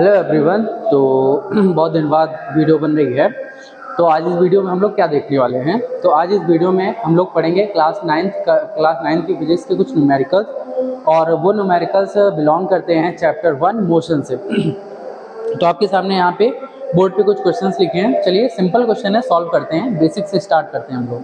Hello everyone. तो बहुत दिन बाद वीडियो बन रही है। तो आज इस वीडियो में हम लोग क्या देखने वाले हैं, तो आज इस वीडियो में हम लोग पढ़ेंगे क्लास नाइन्थ की फिजिक्स के कुछ न्यूमेरिकल्स, और वो न्यूमेरिकल्स बिलोंग करते हैं चैप्टर 1 मोशन से। तो आपके सामने यहाँ पे बोर्ड पे कुछ क्वेश्चंस लिखे हैं। चलिए सिंपल क्वेश्चन है, सॉल्व करते हैं, बेसिक से स्टार्ट करते हैं हम लोग।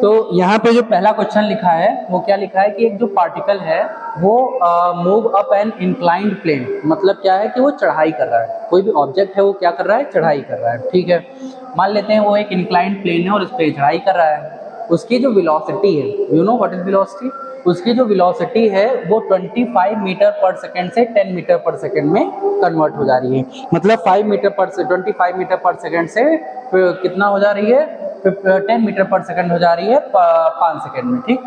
तो यहाँ पे जो पहला क्वेश्चन लिखा है वो क्या लिखा है कि एक जो पार्टिकल है वो move up an inclined plane, मतलब क्या है कि वो चढ़ाई कर रहा है। कोई भी ऑब्जेक्ट है वो क्या कर रहा है, चढ़ाई कर रहा है। ठीक है, मान लेते हैं वो एक इंक्लाइंड प्लेन है और उस पर चढ़ाई कर रहा है। उसकी जो वेलोसिटी है, you know what is velocity, उसकी जो वेलोसिटी है वो 25 मीटर पर सेकेंड से 10 मीटर पर सेकेंड में कन्वर्ट हो जा रही है। मतलब 25 मीटर पर सेकेंड से कितना हो जा रही है, 10 मीटर पर सेकेंड हो जा रही है 5 सेकेंड में। ठीक,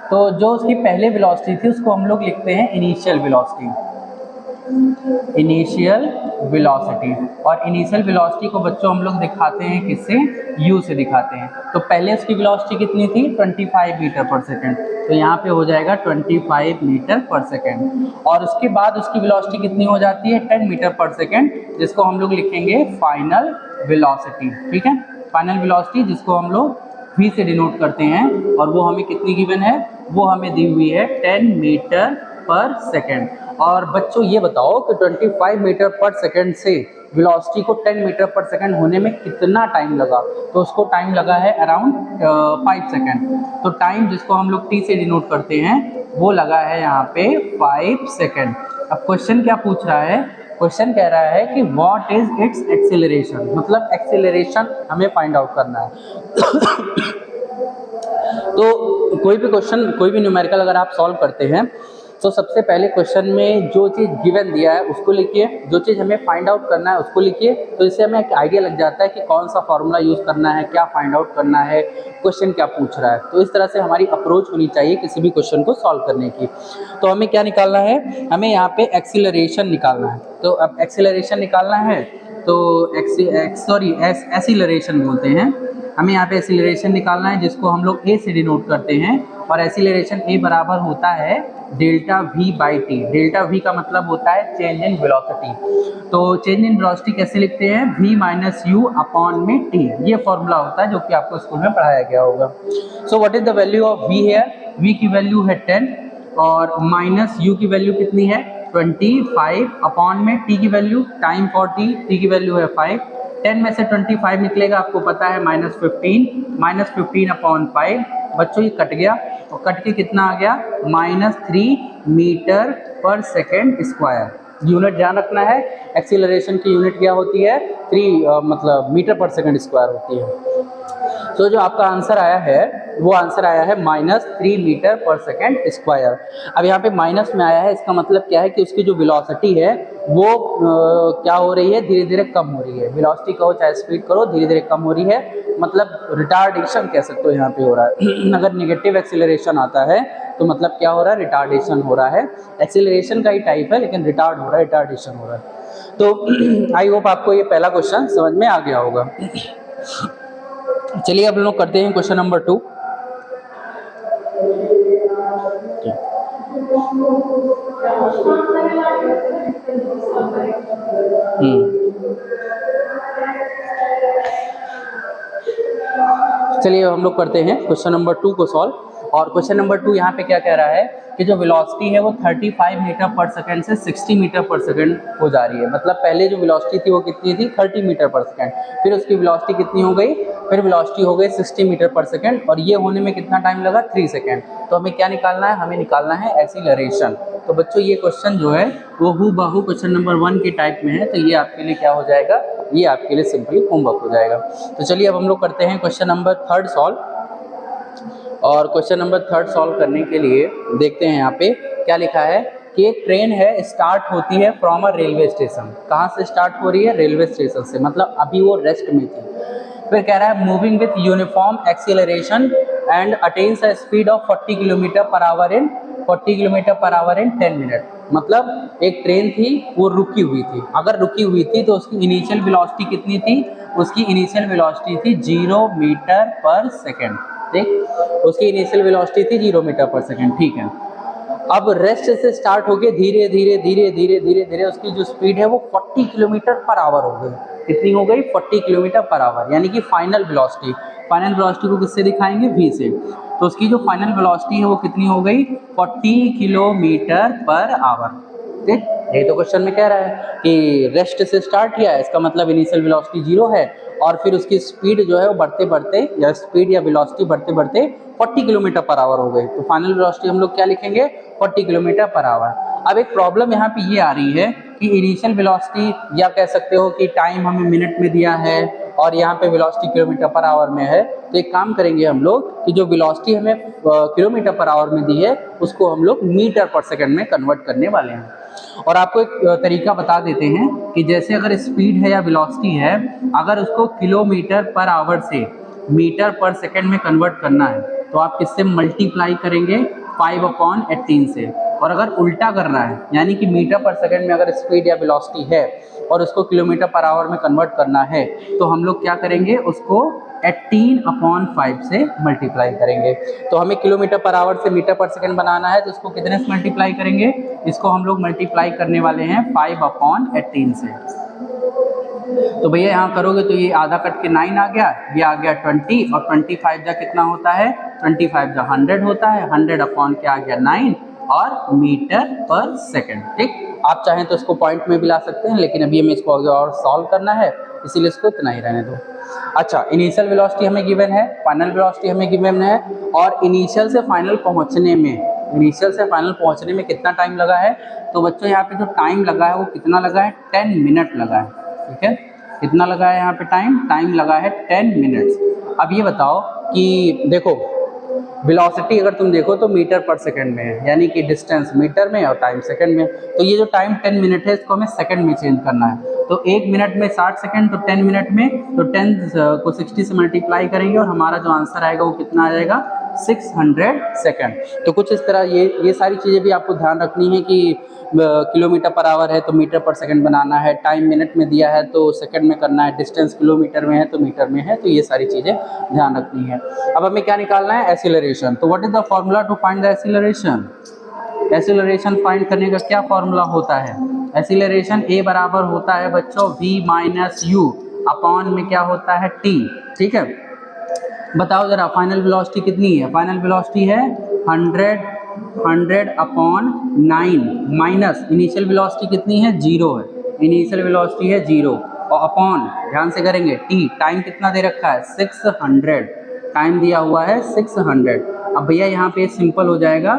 तो जो उसकी पहले वेलोसिटी थी उसको हम लोग लिखते हैं इनिशियल वेलोसिटी। और इनिशियल वेलोसिटी को बच्चों हम लोग दिखाते हैं किससे, u से दिखाते हैं। तो पहले उसकी वेलोसिटी कितनी थी, 25 मीटर पर सेकेंड, तो यहाँ पे हो जाएगा 25 मीटर पर सेकेंड। और उसके बाद उसकी वेलोसिटी कितनी हो जाती है, 10 मीटर पर सेकेंड, जिसको हम लोग लिखेंगे फाइनल वेलोसिटी। ठीक है, फाइनल वेलोसिटी जिसको हम लोग v से डिनोट करते हैं, और वो हमें कितनी गिवन है, वो हमें दी हुई है 10 मीटर पर सेकेंड। और बच्चों ये बताओ कि 25 मीटर पर सेकेंड से वेलोसिटी को 10 मीटर पर सेकेंड होने में कितना टाइम लगा, तो उसको टाइम लगा है अराउंड 5 सेकेंड। तो टाइम जिसको हम लोग t से डिनोट करते हैं वो लगा है यहाँ पे 5 सेकेंड। अब क्वेश्चन क्या पूछ रहा है, क्वेश्चन कह रहा है कि व्हाट इज इट्स एक्सेलरेशन, मतलब एक्सेलरेशन हमें फाइंड आउट करना है। तो कोई भी क्वेश्चन, कोई भी न्यूमेरिकल अगर आप सॉल्व करते हैं तो सबसे पहले क्वेश्चन में जो चीज़ गिवन दिया है उसको लिखिए, जो चीज़ हमें फाइंड आउट करना है उसको लिखिए। तो इससे हमें एक आइडिया लग जाता है कि कौन सा फॉर्मूला यूज़ करना है, क्या फाइंड आउट करना है, क्वेश्चन क्या पूछ रहा है। तो इस तरह से हमारी अप्रोच होनी चाहिए किसी भी क्वेश्चन को सॉल्व करने की। तो हमें क्या निकालना है, हमें यहाँ पे एक्सीलरेशन निकालना है। तो अब एक्सीलरेशन निकालना है तो एक्सीलरेशन बोलते हैं। हमें यहाँ पे एक्सीलरेशन निकालना है जिसको हम लोग a से डिनोट करते हैं, और एक्सीलरेशन a बराबर होता है delta v by T. Delta v का मतलब होता है चेंज इन वेलोसिटी। तो चेंज इन वेलोसिटी कैसे लिखते हैं, v माइनस यू अपॉन में t। ये फॉर्मूला होता है जो कि आपको स्कूल में पढ़ाया गया होगा। So what is the value of v here, v की वैल्यू है 10 और माइनस u की वैल्यू कितनी है 25 अपॉन में t की वैल्यू टाइम फॉर t की वैल्यू है 5। 10 में से 25 निकलेगा, आपको पता है -15 अपॉन 5। बच्चों ये कट गया, तो कट के कितना आ गया, -3 मीटर पर सेकेंड स्क्वायर। यूनिट ध्यान रखना है, एक्सीलरेशन की यूनिट क्या होती है, 3 मतलब मीटर पर सेकेंड स्क्वायर होती है। तो जो आपका आंसर आया है वो आंसर आया है -3 मीटर पर सेकेंड स्क्वायर। अब यहाँ पे माइनस में आया है, इसका मतलब क्या है कि उसकी जो वेलोसिटी है वो क्या हो रही है, धीरे धीरे कम हो रही है। वेलोसिटी कहो चाहे स्पीड करो, धीरे धीरे कम हो रही है, मतलब रिटार्डेशन कह सकते हो यहाँ पे हो रहा है। अगर नेगेटिव एक्सीलरेशन आता है तो मतलब क्या हो रहा है, रिटार्डेशन हो रहा है। एक्सीलरेशन का ही टाइप है लेकिन रिटार्ड हो रहा है, रिटार्डेशन हो रहा है। तो आई होप आपको ये पहला क्वेश्चन समझ में आ गया होगा। चलिए अब लोग करते हैं क्वेश्चन नंबर 2। चलिए हम लोग करते हैं क्वेश्चन नंबर 2 को सॉल्व। और क्वेश्चन नंबर 2 यहाँ पे क्या कह रहा है कि जो वेलोसिटी है वो 35 मीटर पर सेकेंड से 60 मीटर पर सेकेंड हो जा रही है। मतलब पहले जो वेलोसिटी थी वो कितनी थी, 30 मीटर पर सेकेंड, फिर उसकी वेलोसिटी कितनी हो गई, फिर वेलोसिटी हो गई 60 मीटर पर सेकेंड, और ये होने में कितना टाइम लगा, 3 सेकेंड। तो हमें क्या निकालना है, हमें निकालना है एक्सीलरेशन। तो बच्चों ये क्वेश्चन जो है वो हूबहू क्वेश्चन नंबर 1 के टाइप में है, तो ये आपके लिए क्या हो जाएगा, ये आपके लिए सिंपली होमवर्क हो जाएगा। तो चलिए अब हम लोग करते हैं क्वेश्चन नंबर 3 सॉल्व। और क्वेश्चन नंबर 3 सॉल्व करने के लिए देखते हैं यहाँ पे क्या लिखा है कि एक ट्रेन है, स्टार्ट होती है फ्रॉम अ रेलवे स्टेशन। कहाँ से स्टार्ट हो रही है, रेलवे स्टेशन से, मतलब अभी वो रेस्ट में थी। फिर कह रहा है moving with uniform acceleration and attains a speed of 40 kilometre per hour in 10 minute. मतलब एक ट्रेन थी वो रुकी हुई थी, अगर रुकी हुई थी तो उसकी इनिशियल वेलोसिटी कितनी थी, उसकी इनिशियल वेलोसिटी थी 0 मीटर पर सेकेंड। ठीक, उसकी इनिशियल वेलोसिटी थी 0 मीटर पर सेकेंड। ठीक है, अब रेस्ट से स्टार्ट होके धीरे धीरे धीरे धीरे धीरे धीरे उसकी जो स्पीड है वो 40 किलोमीटर पर आवर हो गई। कितनी हो गई? 40 किलोमीटर पर आवर, यानी कि फाइनल वेलोसिटी। फाइनल वेलोसिटी को किससे दिखाएंगे? v से। तो उसकी जो फाइनल वेलोसिटी है वो कितनी हो गई? 40 किलोमीटर पर आवर। ठीक, यही तो क्वेश्चन में कह रहा है कि रेस्ट से स्टार्ट किया है, इसका मतलब इनिशियल वेलोसिटी 0 है और फिर उसकी स्पीड जो है वो बढ़ते बढ़ते या स्पीड या वेलोसिटी बढ़ते बढ़ते 40 किलोमीटर पर आवर हो गई। तो फाइनल वेलोसिटी हम लोग क्या लिखेंगे? 40 किलोमीटर पर आवर। अब एक प्रॉब्लम यहाँ पे ये आ रही है कि इनिशियल वेलोसिटी, या कह सकते हो कि टाइम हमें मिनट में दिया है और यहाँ पे वेलोसिटी किलोमीटर पर आवर में है। तो एक काम करेंगे हम लोग कि जो वेलोसिटी हमें किलोमीटर पर आवर में दी है उसको हम लोग मीटर पर सेकंड में कन्वर्ट करने वाले हैं। और आपको एक तरीका बता देते हैं कि जैसे अगर स्पीड है या वेलोसिटी है, अगर उसको किलोमीटर पर आवर से मीटर पर सेकंड में कन्वर्ट करना है तो आप किससे मल्टीप्लाई करेंगे? 5/18 से। और अगर उल्टा करना है, यानी कि मीटर पर सेकंड में अगर स्पीड या वेलोसिटी है और उसको किलोमीटर पर आवर में कन्वर्ट करना है तो हम लोग क्या करेंगे? उसको 18/5 से मल्टीप्लाई करेंगे। तो हमें किलोमीटर पर आवर से मीटर पर सेकंड बनाना है तो इसको कितने से मल्टीप्लाई करेंगे? इसको हम लोग मल्टीप्लाई करने वाले हैं 5/18 से। तो भैया यहाँ करोगे तो ये आधा कट के 9 आ गया, ये आ गया 20 और 25 जा कितना होता है? 25 जा 100 होता है। 100 अपॉन क्या आ गया? 9 और मीटर पर सेकंड। ठीक, आप चाहें तो इसको पॉइंट में भी ला सकते हैं, लेकिन अभी हमें इसको आगे और सॉल्व करना है, इसीलिए इसको इतना ही रहने दो। अच्छा, इनिशियल वेलोसिटी हमें गिवन है, फाइनल वेलोसिटी हमें गिवन है, और इनिशियल से फाइनल पहुंचने में कितना टाइम लगा है? तो बच्चों यहाँ पे जो टाइम लगा है वो कितना लगा है? 10 मिनट लगा है। ठीक है, कितना लगा है यहाँ पे टाइम लगा है 10 मिनट्स। अब ये बताओ कि देखो वेलोसिटी अगर तुम देखो तो मीटर पर सेकंड में है, यानी कि डिस्टेंस मीटर में और टाइम सेकंड में। तो ये जो टाइम 10 मिनट है इसको हमें सेकंड में चेंज करना है। तो 1 मिनट में 60 सेकंड, तो 10 मिनट में तो 10 को 60 से मल्टीप्लाई करेंगे और हमारा जो आंसर आएगा वो कितना आ जाएगा? 600 सेकंड। तो कुछ इस तरह ये सारी चीज़ें भी आपको ध्यान रखनी है कि किलोमीटर पर आवर है तो मीटर पर सेकंड बनाना है, टाइम मिनट में दिया है तो सेकंड में करना है, डिस्टेंस किलोमीटर में है तो मीटर में है। तो ये सारी चीज़ें ध्यान रखनी है। अब हमें क्या निकालना है? एक्सीलरेशन। तो what is the formula to find the acceleration? Acceleration find करने का क्या फॉर्मूला होता है? एक्सीलरेशन ए बराबर होता है बच्चों v - u अपॉन में क्या होता है? t। ठीक है, बताओ जरा फाइनल वेलोसिटी कितनी है? फाइनल वेलोसिटी है 100 अपॉन 9 माइनस इनिशियल वेलोसिटी कितनी है? 0 है। इनिशियल वेलोसिटी है 0 और अपॉन, ध्यान से करेंगे, टी, टाइम कितना दे रखा है? 600, टाइम दिया हुआ है 600। अब भैया यहाँ पे सिंपल हो जाएगा,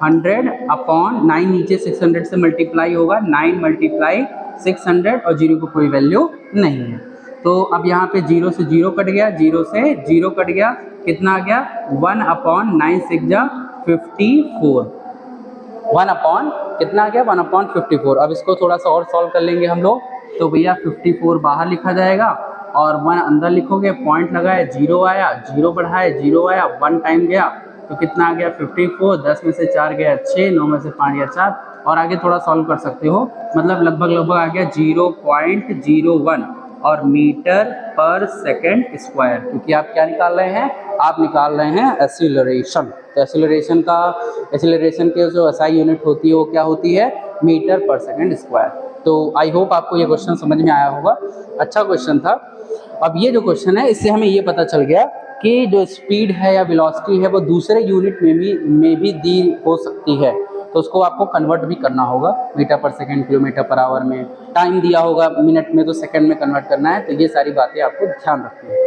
100 अपॉन 9, नीचे 600 से मल्टीप्लाई होगा, 9 मल्टीप्लाई 600 और 0 को कोई वैल्यू नहीं है। तो अब यहाँ पे 0 से 0 कट गया, 0 से 0 कट गया, कितना आ गया? 1/9 6 जा 54। 1 अपॉन कितना आ गया? 1/54। अब इसको थोड़ा सा और सॉल्व कर लेंगे हम लोग। तो भैया 54 बाहर लिखा जाएगा और 1 अंदर लिखोगे, पॉइंट लगाए 0 आया, 0 बढ़ाए 0 आया, 1 टाइम गया तो कितना आ गया? 54। 10 में से 4 गया 6, 9 में से 5 गया 4, और आगे थोड़ा सॉल्व कर सकते हो, मतलब लगभग आ गया 0.01 और मीटर पर सेकंड स्क्वायर, क्योंकि आप क्या निकाल रहे हैं? आप निकाल रहे हैं एक्सीलरेशन। तो एक्सीलरेशन के जो SI यूनिट होती है वो क्या होती है? मीटर पर सेकंड स्क्वायर। तो आई होप आपको ये क्वेश्चन समझ में आया होगा, अच्छा क्वेश्चन था। अब ये जो क्वेश्चन है इससे हमें ये पता चल गया कि जो स्पीड है या वेलोसिटी है वो दूसरे यूनिट में भी दी हो सकती है, तो उसको आपको कन्वर्ट भी करना होगा मीटर पर सेकंड, किलोमीटर पर आवर में, टाइम दिया होगा मिनट में तो सेकंड में कन्वर्ट करना है। तो ये सारी बातें आपको ध्यान रखनी है।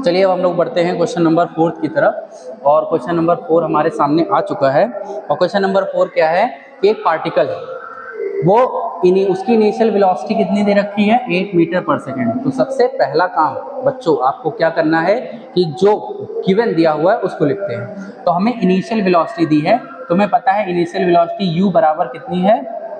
चलिए अब हम लोग बढ़ते हैं क्वेश्चन नंबर 4 की तरफ, और क्वेश्चन नंबर 4 हमारे सामने आ चुका है। और क्वेश्चन नंबर 4 क्या है कि एक पार्टिकल है, वो उसकी इनिशियल वेलोसिटी कितनी दे रखी है? 8 मीटर पर सेकंड। तो सबसे पहला काम बच्चों आपको क्या करना है कि जो गिवन दिया हुआ है उसको लिखते हैं। तो हमें इनिशियल वेलोसिटी दी है, तुम्हें पता है इनिशियल वेलोसिटी u बराबर कितनी है?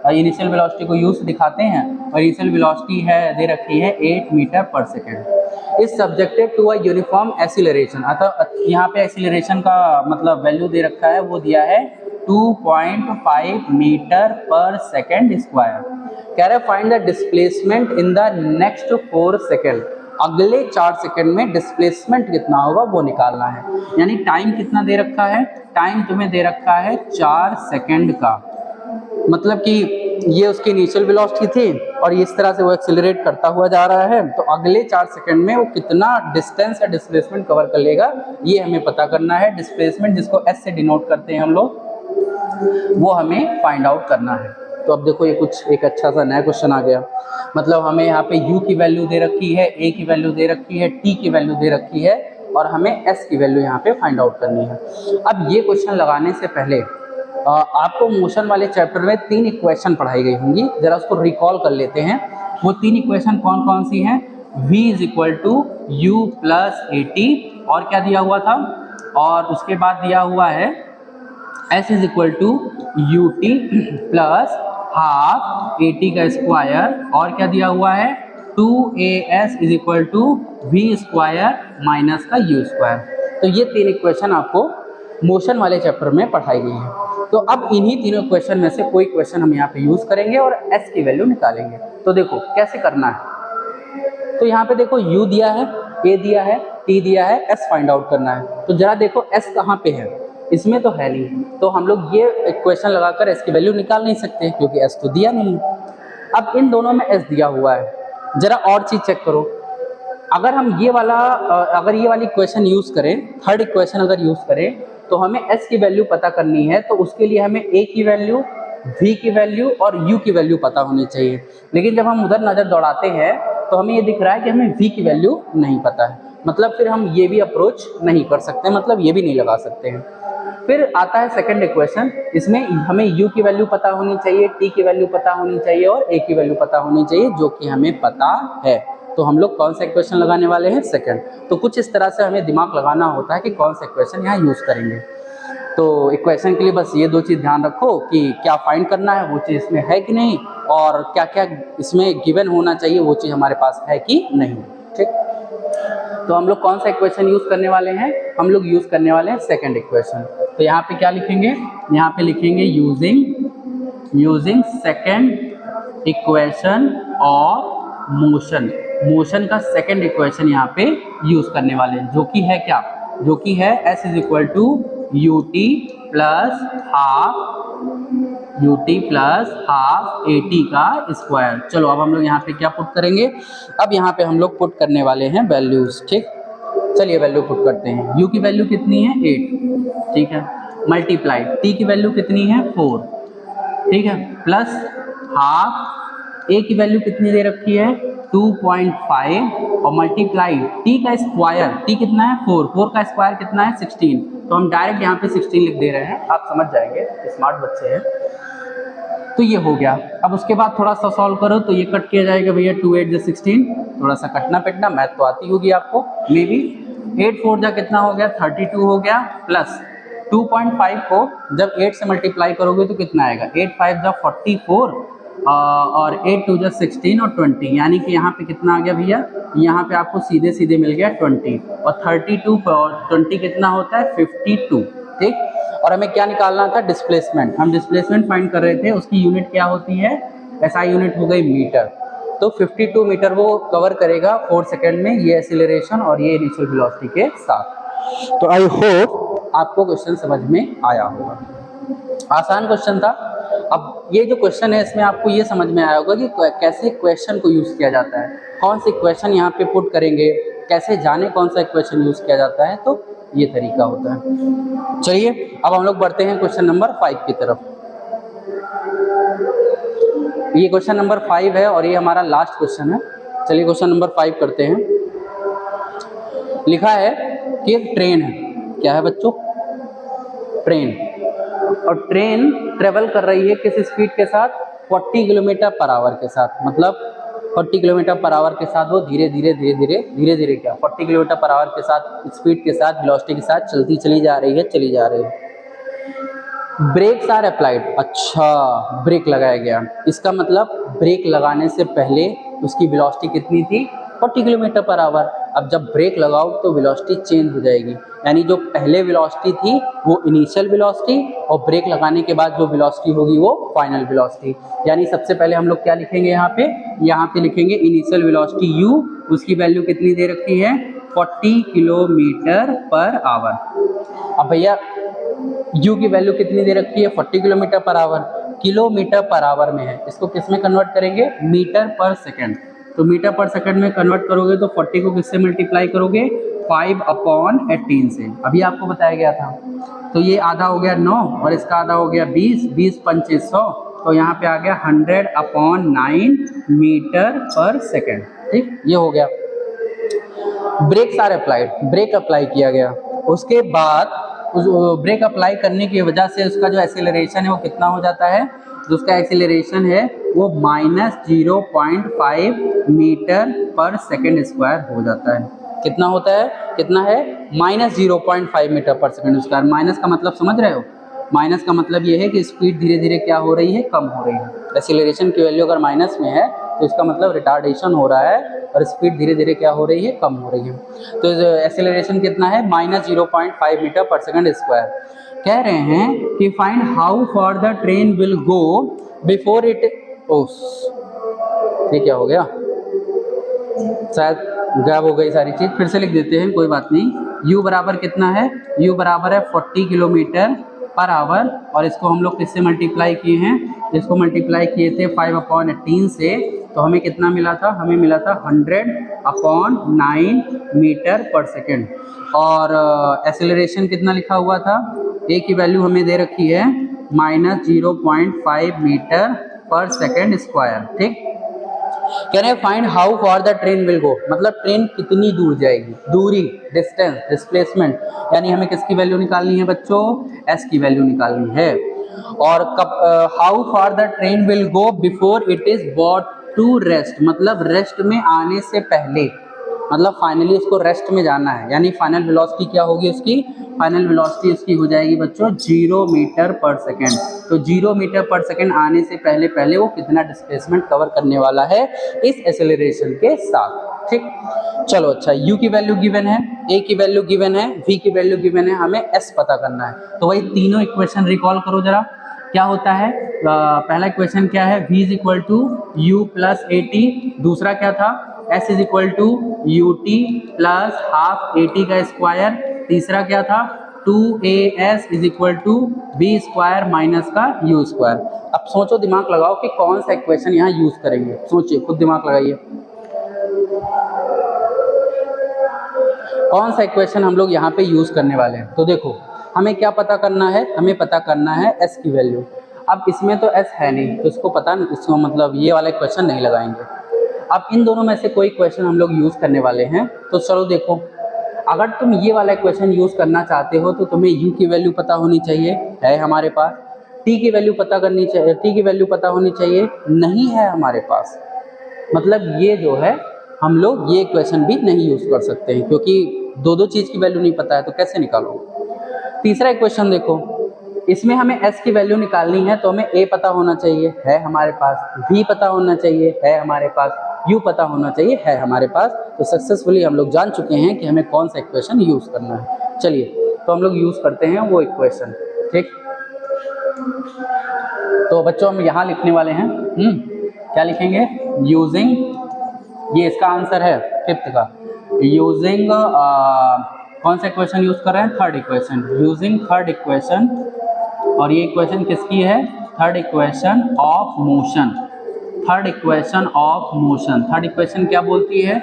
इनिशियल वेलोसिटी को u से दिखाते हैं, और इनिशियल वेलोसिटी है दे रखी है 8 मीटर पर second. Is subjected to a uniform acceleration. अतः यहाँ पे एक्सीलरेशन का मतलब वैल्यू दे रखा है, वो दिया है 2.5 मीटर पर सेकेंड स्क्वायर। कह रहे find the displacement in the next 4 second. अगले 4 सेकंड में डिस्प्लेसमेंट कितना होगा वो निकालना है। यानी टाइम कितना दे रखा है, टाइम तुम्हें दे रखा है 4 सेकंड का, मतलब कि ये उसकी इनिशियल वेलोसिटी थी और इस तरह से वो एक्सेलरेट करता हुआ जा रहा है, तो अगले 4 सेकंड में वो कितना डिस्टेंस या डिस्प्लेसमेंट कवर कर लेगा ये हमें पता करना है। डिस्प्लेसमेंट जिसको एस से डिनोट करते हैं हम लोग, वो हमें फाइंड आउट करना है। तो अब देखो ये कुछ एक अच्छा सा नया क्वेश्चन आ गया, मतलब हमें यहाँ पे u की वैल्यू दे रखी है, a की वैल्यू दे रखी है, t की वैल्यू दे रखी है और हमें s की वैल्यू यहाँ पे फाइंड आउट करनी है। अब ये क्वेश्चन लगाने से पहले आपको मोशन वाले चैप्टर में 3 इक्वेशन पढ़ाई गई होंगी, जरा उसको रिकॉल कर लेते हैं। वो 3 इक्वेशन कौन कौन सी हैं? v = u + at, और क्या दिया हुआ था, और उसके बाद दिया हुआ है s = ut + हाफ at का स्क्वायर, और क्या दिया हुआ है 2as = v² माइनस का u²। तो ये 3 इक्वेशन आपको मोशन वाले चैप्टर में पढ़ाई गई है। तो अब इन्हीं तीनों क्वेश्चन में से कोई क्वेश्चन हम यहाँ पे यूज करेंगे और s की वैल्यू निकालेंगे। तो देखो कैसे करना है। तो यहाँ पे देखो u दिया है, a दिया है, t दिया है, s फाइंड आउट करना है। तो जरा देखो s कहाँ पे है, इसमें तो है नहीं, तो हम लोग ये इक्वेशन लगाकर s की वैल्यू निकाल नहीं सकते क्योंकि s तो दिया नहीं। अब इन दोनों में s दिया हुआ है, जरा और चीज चेक करो। अगर हम ये वाली इक्वेशन यूज करें, थर्ड इक्वेशन अगर यूज करें, तो हमें s की वैल्यू पता करनी है, तो उसके लिए हमें a की वैल्यू, v की वैल्यू और u की वैल्यू पता होनी चाहिए। लेकिन जब हम उधर नजर दौड़ाते हैं तो हमें ये दिख रहा है कि हमें v की वैल्यू नहीं पता है, मतलब फिर हम ये भी अप्रोच नहीं कर सकते, मतलब ये भी नहीं लगा सकते हैं। फिर आता है सेकंड इक्वेशन, इसमें हमें u की वैल्यू पता होनी चाहिए, t की वैल्यू पता होनी चाहिए और a की वैल्यू पता होनी चाहिए, जो कि हमें पता है। तो हम लोग कौन सा इक्वेशन लगाने वाले हैं? सेकंड। तो कुछ इस तरह से हमें दिमाग लगाना होता है कि कौन सा इक्वेशन यहाँ यूज करेंगे। तो इक्वेशन के लिए बस ये 2 चीज़ ध्यान रखो कि क्या फाइंड करना है, वो चीज़ इसमें है कि नहीं, और क्या क्या इसमें गिवन होना चाहिए, वो चीज़ हमारे पास है कि नहीं। ठीक, तो हम लोग कौन सा इक्वेशन यूज करने वाले हैं? हम लोग यूज करने वाले हैं सेकंड इक्वेशन। तो यहाँ पे क्या लिखेंगे? यहाँ पे लिखेंगे using second equation of motion. Motion का सेकंड इक्वेशन यहाँ पे यूज करने वाले हैं, जो कि है क्या? जो कि है s = ut + हाफ at का स्क्वायर। चलो अब हम लोग यहाँ पे क्या पुट करेंगे? अब यहाँ पे हम लोग पुट करने वाले हैं वैल्यूज। ठीक, चलिए वैल्यू पुट करते हैं। u की वैल्यू कितनी है? 8, ठीक है, मल्टीप्लाई t की वैल्यू कितनी है? 4, ठीक है, प्लस हाफ a की वैल्यू कितनी दे रखी है? 2.5 और मल्टीप्लाई t का स्क्वायर, t कितना है? 4 का स्क्वायर कितना है? 16। तो हम डायरेक्ट यहाँ पे 16 लिख दे रहे हैं, आप समझ जाएंगे, स्मार्ट बच्चे हैं। तो ये हो गया। अब उसके बाद थोड़ा सा सॉल्व करो तो ये कट किया जाएगा भैया, 2 8 × 16, थोड़ा सा कटना पिटना, मैथ तो आती होगी आपको मे बी। 8 4 जा कितना हो गया? 32 हो गया, प्लस 2.5 को जब 8 से मल्टीप्लाई करोगे तो कितना आएगा? 8 5 जा 44 और 8 2 जा 16 और 20, यानी कि यहाँ पे कितना आ गया भैया? यहाँ पे आपको सीधे सीधे मिल गया 20, और 32 और 20 कितना होता है? 52। ठीक, और हमें क्या निकालना था? डिस्प्लेसमेंट। हम डिस्प्लेसमेंट फाइंड कर रहे थे, उसकी यूनिट क्या होती है? SI यूनिट हो गई मीटर। तो 52 मीटर वो कवर करेगा 4 सेकेंड में, ये एक्सीलरेशन और ये इनिशियल वेलोसिटी के साथ। तो आई होप आपको क्वेश्चन समझ में आया होगा। आसान क्वेश्चन था। अब ये जो क्वेश्चन है इसमें आपको ये समझ में आया होगा कि कैसे क्वेश्चन को यूज़ किया जाता है, कौन से क्वेश्चन यहाँ पे पुट करेंगे, कैसे जाने कौन सा क्वेश्चन यूज़ किया जाता है। तो ये तरीका होता है। चलिए अब हम लोग बढ़ते हैं क्वेश्चन नंबर 5 की तरफ। ये क्वेश्चन नंबर 5 है और ये हमारा लास्ट क्वेश्चन है। चलिए क्वेश्चन नंबर 5 करते हैं। लिखा है कि एक ट्रेन है। क्या है बच्चों? ट्रेन। और ट्रेन ट्रेवल कर रही है किस स्पीड के साथ? 40 km/h के साथ। मतलब 40 km/h के साथ वो धीरे धीरे क्या 40 km/h के साथ स्पीड के साथ वेलोसिटी के साथ चली जा रही है। Brakes are applied. अच्छा, ब्रेक लगाया गया, इसका मतलब ब्रेक लगाने से पहले उसकी वेलोसिटी कितनी थी? 40 किलोमीटर पर आवर। अब जब ब्रेक लगाओ तो वेलोसिटी चेंज हो जाएगी, यानी जो पहले वेलोसिटी थी वो इनिशियल वेलोसिटी, और ब्रेक लगाने के बाद जो वेलोसिटी होगी वो फाइनल वेलोसिटी। यानी सबसे पहले हम लोग क्या लिखेंगे यहाँ पे लिखेंगे इनिशियल वेलोसिटी u, उसकी वैल्यू कितनी दे रखी है 40 किलोमीटर पर आवर। अब भैया u की वैल्यू कितनी दे रखी है 40 kilometre per hour, kilometre per hour में है, इसको किस में कन्वर्ट करेंगे मीटर पर सेकंड। तो मीटर पर सेकंड में कन्वर्ट करोगे तो 40 को किससे मल्टीप्लाई करोगे 5/18 से, अभी आपको बताया गया था। तो ये आधा हो गया 9 और इसका आधा हो गया 20, 20 पंचे 100, तो यहाँ पे आ गया 100/9 मीटर पर सेकंड। ठीक, ये हो गया। Brakes are applied, brake apply किया गया, उसके बाद उस ब्रेक अप्लाई करने की वजह से उसका जो एक्सेलरेशन है वो कितना हो जाता है, जो उसका एक्सेलरेशन है वो -0.5 मीटर पर सेकंड स्क्वायर हो जाता है। कितना होता है, कितना है -0.5 मीटर पर सेकंड स्क्वायर। माइनस का मतलब समझ रहे हो, माइनस का मतलब ये है कि स्पीड धीरे धीरे क्या हो रही है, कम हो रही है। एक्सेलरेशन की वैल्यू अगर माइनस में है तो इसका मतलब रिटार्डेशन हो रहा है और स्पीड धीरे धीरे क्या हो रही है, कम हो रही है। तो एक्सेलरेशन कितना है -0.5 मीटर पर सेकंड स्क्वायर। कह रहे हैं कि find how far the train will go before it ओस। ये क्या हो गया, शायद गायब हो गई सारी चीज, फिर से लिख देते हैं, कोई बात नहीं। u बराबर कितना है, u बराबर है 40 किलोमीटर पर आवर, और इसको हम लोग किससे मल्टीप्लाई किए हैं, इसको मल्टीप्लाई किए थे 5/18 से, तो हमें कितना मिला था, हमें मिला था 100/9 मीटर पर सेकेंड। और एक्सेलरेशन कितना लिखा हुआ था, a की वैल्यू हमें दे रखी है -0.5 मीटर पर सेकेंड स्क्वायर। ठीक, कह रहे हैं find how far the train will गो, मतलब ट्रेन कितनी दूर जाएगी, दूरी, डिस्टेंस, डिस्प्लेसमेंट, यानी हमें किसकी वैल्यू निकालनी है बच्चों, s की वैल्यू निकालनी है। और कब how far the train will go before it is brought to rest, मतलब रेस्ट में आने से पहले, मतलब फाइनली उसको रेस्ट में जाना है, यानी फाइनल वेलोसिटी क्या होगी उसकी, फाइनल वेलोसिटी उसकी हो जाएगी बच्चों 0 मीटर पर सेकेंड। तो 0 मीटर पर सेकेंड आने से पहले पहले वो कितना डिस्प्लेसमेंट कवर करने वाला है इस एक्सेलरेशन के साथ। ठीक, चलो अच्छा, u की वैल्यू गिवन है, a की वैल्यू गिवन है, v की वैल्यू गिवन है, हमें s पता करना है। तो वही तीनों इक्वेशन रिकॉल करो जरा, क्या होता है। पहला इक्वेशन क्या है, v = u + at, दूसरा क्या था s = ut + ½ at का स्क्वायर, तीसरा क्या था 2as = v² - का u²। अब सोचो, दिमाग लगाओ कि कौन सा इक्वेशन यहाँ यूज करेंगे, सोचिए, खुद दिमाग लगाइए, कौन सा इक्वेशन हम लोग यहाँ पे यूज करने वाले हैं। तो देखो, हमें क्या पता करना है, हमें पता करना है s की वैल्यू। अब इसमें तो s है नहीं, तो इसको पता नहीं, इसको मतलब ये वाला क्वेश्चन नहीं लगाएंगे। अब इन दोनों में से कोई क्वेश्चन हम लोग यूज करने वाले हैं। तो चलो देखो, अगर तुम ये वाला क्वेश्चन यूज करना चाहते हो तो तुम्हें u की वैल्यू पता होनी चाहिए, है हमारे पास, t की वैल्यू पता करनी चाहिए, t की वैल्यू पता होनी चाहिए, नहीं है हमारे पास। मतलब ये जो है, हम लोग ये क्वेश्चन भी नहीं यूज कर सकते हैं, क्योंकि दो चीज की वैल्यू नहीं पता है, तो कैसे निकालोगे। तीसरा क्वेश्चन देखो, इसमें हमें s की वैल्यू निकालनी है, तो हमें a पता होना चाहिए, है हमारे पास, v पता होना चाहिए, है हमारे पास, u पता होना चाहिए, है हमारे पास। तो सक्सेसफुली हम लोग जान चुके हैं कि हमें कौन सा इक्वेशन यूज करना है। चलिए, तो हम लोग यूज करते हैं वो इक्वेशन। ठीक, तो बच्चों हम यहाँ लिखने वाले हैं, क्या लिखेंगे, यूजिंग, ये इसका आंसर है 5th का, यूजिंग कौन सा इक्वेशन यूज कर रहे हैं, third equation, using third equation. और ये इक्वेशन किसकी है, third equation of motion, third equation of motion. Third equation क्या बोलती है,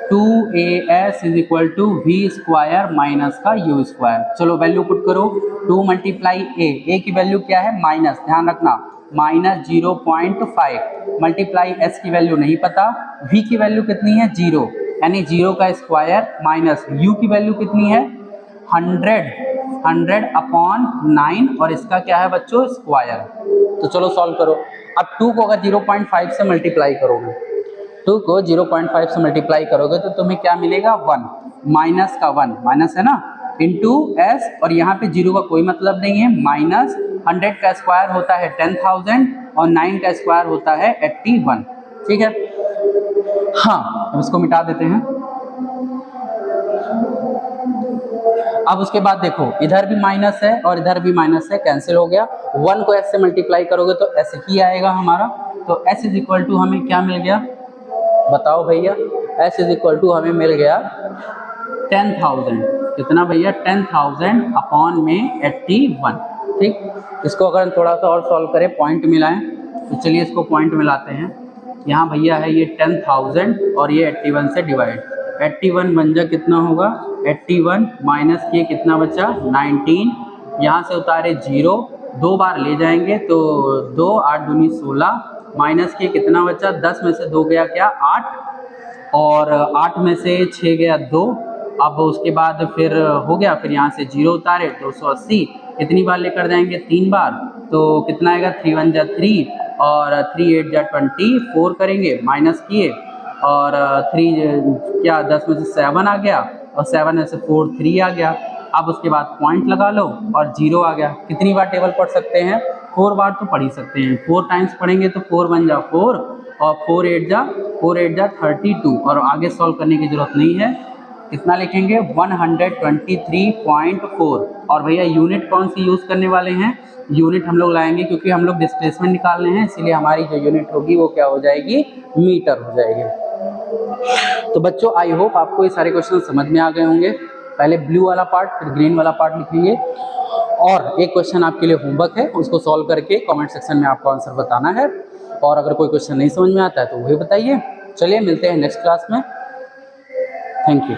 2as = v² - का u²। चलो वैल्यू पुट करो, 2 × a की वैल्यू क्या है माइनस, ध्यान रखना -0.5, मल्टीप्लाई s की वैल्यू नहीं पता, v की वैल्यू कितनी है 0, यानी 0 का स्क्वायर, माइनस u की वैल्यू कितनी है 100/9, और इसका क्या है बच्चों स्क्वायर। तो चलो सॉल्व करो। अब 2 को अगर 0.5 से मल्टीप्लाई करोगे, 2 को 0.5 से मल्टीप्लाई करोगे तो तुम्हें क्या मिलेगा 1, माइनस का 1, माइनस है ना, इंटू s, और यहाँ पे 0 का कोई मतलब नहीं है, माइनस 100 का स्क्वायर होता है 10,000 और 9 का स्क्वायर होता है 81। ठीक है, हाँ, अब इसको मिटा देते हैं। अब उसके बाद देखो इधर भी माइनस है और इधर भी माइनस है, कैंसिल हो गया। 1 को s से मल्टीप्लाई करोगे तो ऐसे ही आएगा हमारा। तो s इज इक्वल टू हमें क्या मिल गया, बताओ भैया। s इज इक्वल टू हमें मिल गया 10,000। कितना भैया, 10,000 अपॉन में 81। ठीक, इसको अगर हम थोड़ा सा और सॉल्व करें, पॉइंट मिलाएं, तो चलिए इसको पॉइंट मिलाते हैं। यहाँ भैया है ये 10,000 और ये 81 से डिवाइड, 81 बन जा कितना होगा, 81 माइनस किए कितना बचा 19, यहाँ से उतारे 0, 2 बार ले जाएंगे तो 2, 8 दूनी 16, माइनस किए कितना बचा, 10 में से 2 गया क्या 8, और 8 में से 6 गया 2। अब उसके बाद फिर हो गया, फिर यहाँ से 0 उतारे 280, कितनी बार लेकर जाएंगे 3 बार, तो कितना आएगा 3 1 जा 3 और 3 8 जा 24 करेंगे, माइनस किए और 3 क्या 10 में से 7 आ गया और 7 में से 4 3 आ गया। अब उसके बाद पॉइंट लगा लो और 0 आ गया। कितनी बार टेबल पढ़ सकते हैं, 4 बार तो पढ़ ही सकते हैं। 4 टाइम्स पढ़ेंगे तो 4 1 जा 4 और 4 8 जा 32, और आगे सॉल्व करने की जरूरत नहीं है। कितना लिखेंगे 123.4। और भैया यूनिट कौन सी यूज़ करने वाले हैं, यूनिट हम लोग लाएंगे क्योंकि हम लोग डिस्प्लेसमेंट निकालने हैं, इसीलिए हमारी जो यूनिट होगी वो क्या हो जाएगी, मीटर हो जाएगी। तो बच्चों आई होप आपको ये सारे क्वेश्चन समझ में आ गए होंगे। पहले ब्लू वाला पार्ट फिर ग्रीन वाला पार्ट लिखेंगे, और एक क्वेश्चन आपके लिए होमवर्क है, उसको सॉल्व करके कमेंट सेक्शन में आपको आंसर बताना है। और अगर कोई क्वेश्चन नहीं समझ में आता है तो वही बताइए। चलिए मिलते हैं नेक्स्ट क्लास में। Thank you.